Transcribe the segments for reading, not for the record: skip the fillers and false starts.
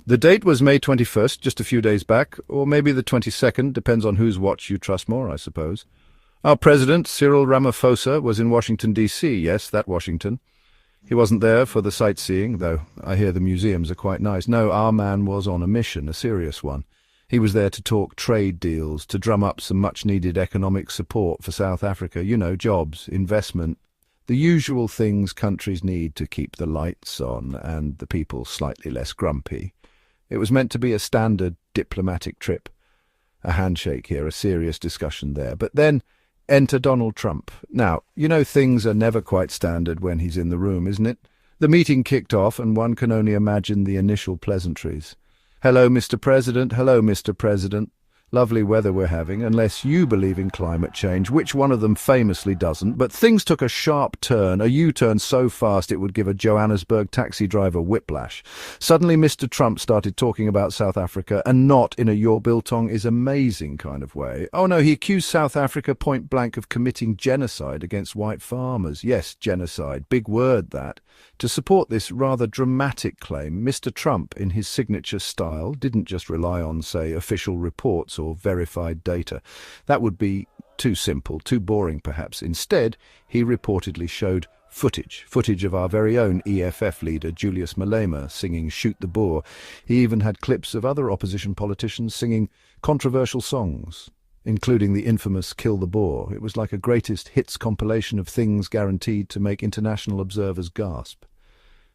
The date was May 21st, just a few days back, or maybe the 22nd, depends on whose watch you trust more, I suppose. Our president, Cyril Ramaphosa, was in Washington, D.C., yes, that Washington. He wasn't there for the sightseeing, though I hear the museums are quite nice. No, our man was on a mission, a serious one. He was there to talk trade deals, to drum up some much-needed economic support for South Africa. You know, jobs, investment, the usual things countries need to keep the lights on and the people slightly less grumpy. It was meant to be a standard diplomatic trip. A handshake here, a serious discussion there. But then enter Donald Trump. Now, you know things are never quite standard when he's in the room, isn't it? The meeting kicked off and one can only imagine the initial pleasantries. Hello, Mr. President. Hello, Mr. President. Lovely weather we're having, unless you believe in climate change, which one of them famously doesn't. But things took a sharp turn, a U-turn so fast it would give a Johannesburg taxi driver whiplash. Suddenly Mr. Trump started talking about South Africa, and not in a your biltong is amazing kind of way. Oh no, he accused South Africa point blank of committing genocide against white farmers. Yes, genocide, big word that. To support this rather dramatic claim, Mr. Trump, in his signature style, didn't just rely on, say, official reports or verified data. That would be too simple, too boring perhaps. Instead, he reportedly showed footage of our very own EFF leader Julius Malema singing Shoot the Boer. He even had clips of other opposition politicians singing controversial songs, including the infamous Kill the Boer. It was like a greatest hits compilation of things guaranteed to make international observers gasp.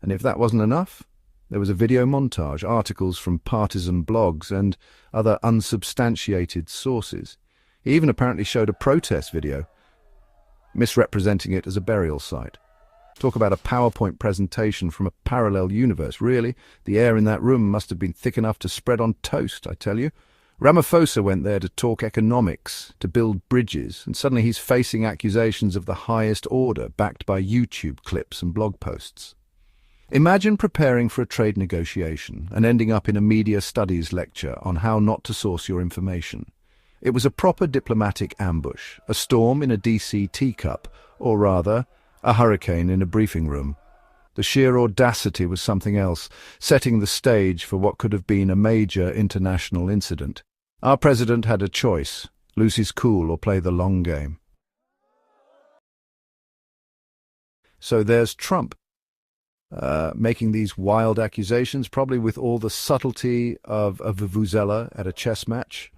And if that wasn't enough, there was a video montage, articles from partisan blogs and other unsubstantiated sources. He even apparently showed a protest video, misrepresenting it as a burial site. Talk about a PowerPoint presentation from a parallel universe. Really, the air in that room must have been thick enough to spread on toast, I tell you. Ramaphosa went there to talk economics, to build bridges, and suddenly he's facing accusations of the highest order, backed by YouTube clips and blog posts. Imagine preparing for a trade negotiation and ending up in a media studies lecture on how not to source your information. It was a proper diplomatic ambush, a storm in a DC teacup, or rather, a hurricane in a briefing room. The sheer audacity was something else, setting the stage for what could have been a major international incident. Our president had a choice: lose his cool or play the long game. So there's Trump, making these wild accusations, probably with all the subtlety of a vuvuzela at a chess match.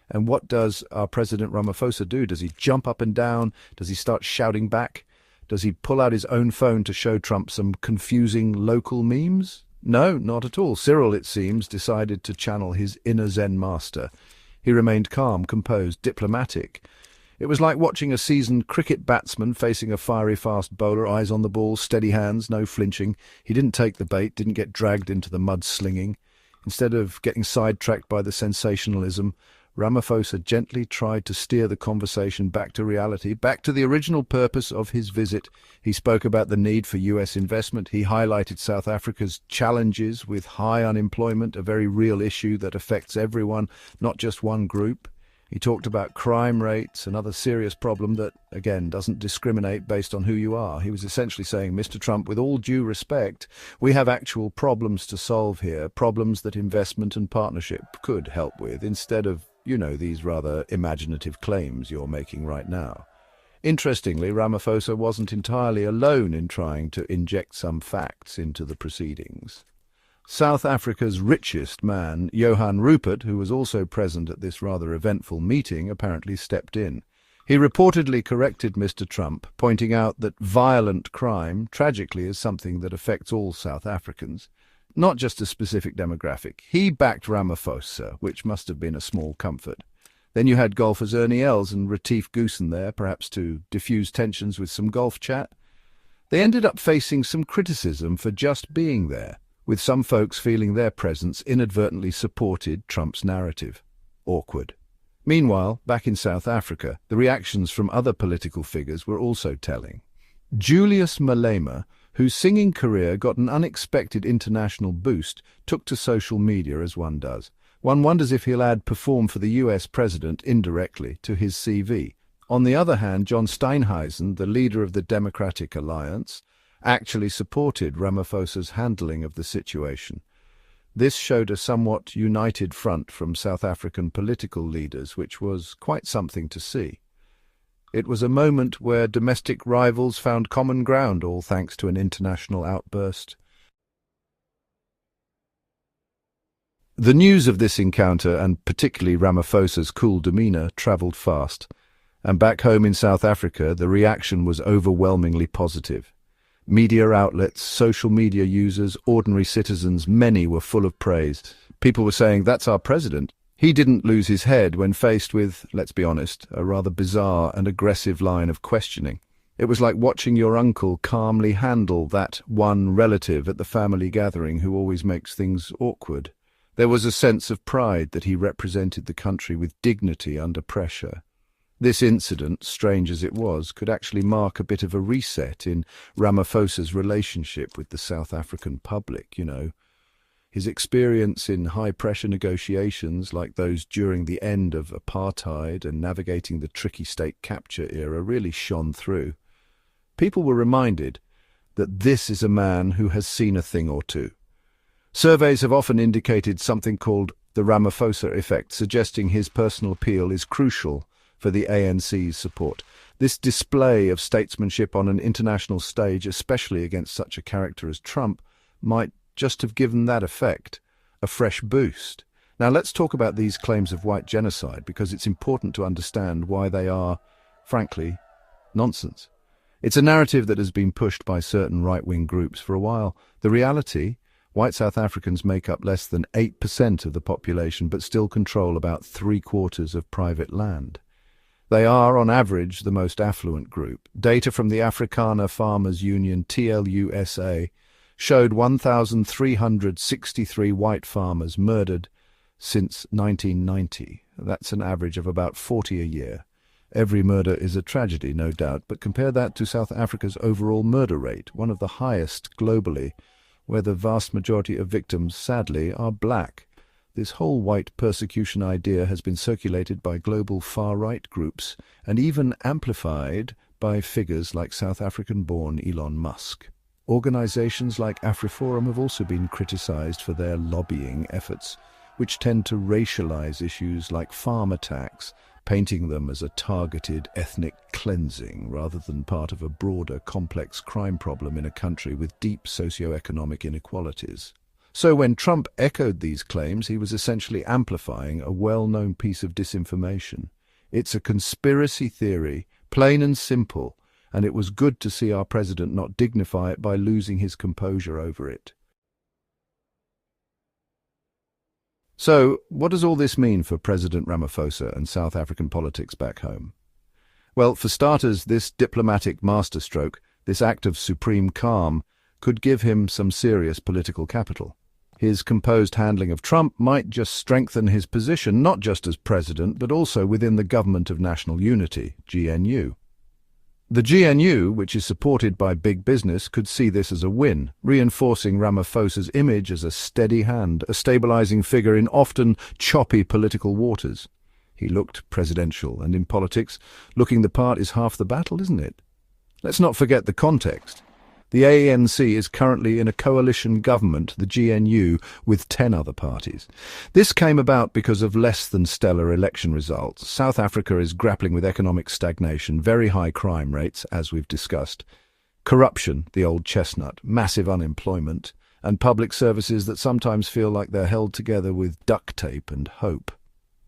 And what does our President Ramaphosa do? Does he jump up and down? Does he start shouting back? Does he pull out his own phone to show Trump some confusing local memes? No, not at all. Cyril, it seems, decided to channel his inner Zen master. He remained calm, composed, diplomatic. It was like watching a seasoned cricket batsman facing a fiery fast bowler, eyes on the ball, steady hands, no flinching. He didn't take the bait, didn't get dragged into the mud-slinging. Instead of getting sidetracked by the sensationalism, Ramaphosa gently tried to steer the conversation back to reality, back to the original purpose of his visit. He spoke about the need for US investment. He highlighted South Africa's challenges with high unemployment, a very real issue that affects everyone, not just one group. He talked about crime rates, another serious problem that, again, doesn't discriminate based on who you are. He was essentially saying, Mr. Trump, with all due respect, we have actual problems to solve here, problems that investment and partnership could help with, instead of, you know, these rather imaginative claims you're making right now. Interestingly, Ramaphosa wasn't entirely alone in trying to inject some facts into the proceedings. South Africa's richest man, Johan Rupert, who was also present at this rather eventful meeting, apparently stepped in. He reportedly corrected Mr. Trump, pointing out that violent crime, tragically, is something that affects all South Africans, not just a specific demographic. He backed Ramaphosa, which must have been a small comfort. Then you had golfers Ernie Els and Retief Goosen there, perhaps to diffuse tensions with some golf chat. They ended up facing some criticism for just being there, with some folks feeling their presence inadvertently supported Trump's narrative. Awkward. Meanwhile, back in South Africa, the reactions from other political figures were also telling. Julius Malema, whose singing career got an unexpected international boost, took to social media as one does. One wonders if he'll add perform for the US president indirectly to his CV. On the other hand, John Steinheisen, the leader of the Democratic Alliance, actually supported Ramaphosa's handling of the situation. This showed a somewhat united front from South African political leaders, which was quite something to see. It was a moment where domestic rivals found common ground, all thanks to an international outburst. The news of this encounter, and particularly Ramaphosa's cool demeanor, travelled fast. And back home in South Africa, the reaction was overwhelmingly positive. Media outlets, social media users, ordinary citizens, many were full of praise. People were saying, "That's our president. He didn't lose his head when faced with, let's be honest, a rather bizarre and aggressive line of questioning. It was like watching your uncle calmly handle that one relative at the family gathering who always makes things awkward. There was a sense of pride that he represented the country with dignity under pressure. This incident, strange as it was, could actually mark a bit of a reset in Ramaphosa's relationship with the South African public, His experience in high-pressure negotiations like those during the end of apartheid and navigating the tricky state capture era really shone through. People were reminded that this is a man who has seen a thing or two. Surveys have often indicated something called the Ramaphosa effect, suggesting his personal appeal is crucial for the ANC's support. This display of statesmanship on an international stage, especially against such a character as Trump, might just have given that effect a fresh boost. Now let's talk about these claims of white genocide, because it's important to understand why they are, frankly, nonsense. It's a narrative that has been pushed by certain right-wing groups for a while. The reality: white South Africans make up less than 8% of the population, but still control about 3/4 of private land. They are, on average, the most affluent group. Data from the Afrikaner Farmers Union, TLUSA, showed 1,363 white farmers murdered since 1990. That's an average of about 40 a year. Every murder is a tragedy, no doubt, but compare that to South Africa's overall murder rate, one of the highest globally, where the vast majority of victims, sadly, are black. This whole white persecution idea has been circulated by global far-right groups and even amplified by figures like South African-born Elon Musk. Organizations like AfriForum have also been criticized for their lobbying efforts, which tend to racialize issues like farm attacks, painting them as a targeted ethnic cleansing rather than part of a broader, complex crime problem in a country with deep socio-economic inequalities. So when Trump echoed these claims, he was essentially amplifying a well-known piece of disinformation. It's a conspiracy theory, plain and simple, and it was good to see our president not dignify it by losing his composure over it. So, what does all this mean for President Ramaphosa and South African politics back home? Well, for starters, this diplomatic masterstroke, this act of supreme calm, could give him some serious political capital. His composed handling of Trump might just strengthen his position, not just as president, but also within the Government of National Unity, GNU. The GNU, which is supported by big business, could see this as a win, reinforcing Ramaphosa's image as a steady hand, a stabilizing figure in often choppy political waters. He looked presidential, and in politics, looking the part is half the battle, isn't it? Let's not forget the context. The ANC is currently in a coalition government, the GNU, with 10 other parties. This came about because of less than stellar election results. South Africa is grappling with economic stagnation, very high crime rates, as we've discussed, corruption, the old chestnut, massive unemployment, and public services that sometimes feel like they're held together with duct tape and hope.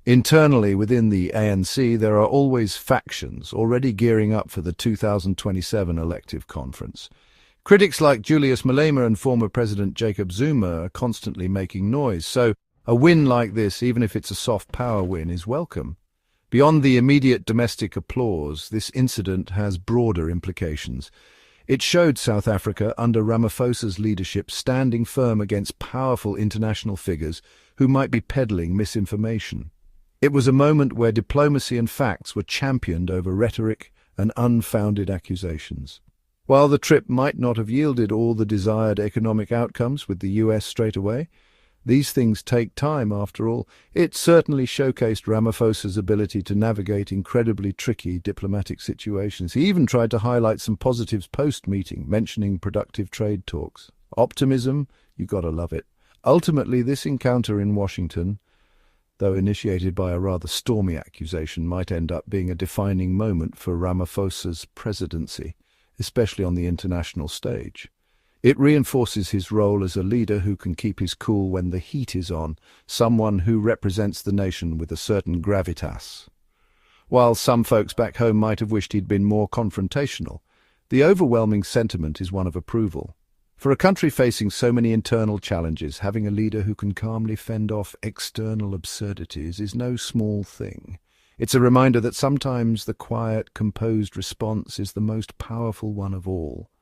Internally within the ANC, there are always factions already gearing up for the 2027 elective conference. Critics like Julius Malema and former President Jacob Zuma are constantly making noise, so a win like this, even if it's a soft power win, is welcome. Beyond the immediate domestic applause, this incident has broader implications. It showed South Africa, under Ramaphosa's leadership, standing firm against powerful international figures who might be peddling misinformation. It was a moment where diplomacy and facts were championed over rhetoric and unfounded accusations. While the trip might not have yielded all the desired economic outcomes with the US straight away, these things take time after all. It certainly showcased Ramaphosa's ability to navigate incredibly tricky diplomatic situations. He even tried to highlight some positives post-meeting, mentioning productive trade talks. Optimism, you gotta love it. Ultimately, this encounter in Washington, though initiated by a rather stormy accusation, might end up being a defining moment for Ramaphosa's presidency, especially on the international stage. It reinforces his role as a leader who can keep his cool when the heat is on, someone who represents the nation with a certain gravitas. While some folks back home might have wished he'd been more confrontational, the overwhelming sentiment is one of approval. For a country facing so many internal challenges, having a leader who can calmly fend off external absurdities is no small thing. It's a reminder that sometimes the quiet, composed response is the most powerful one of all.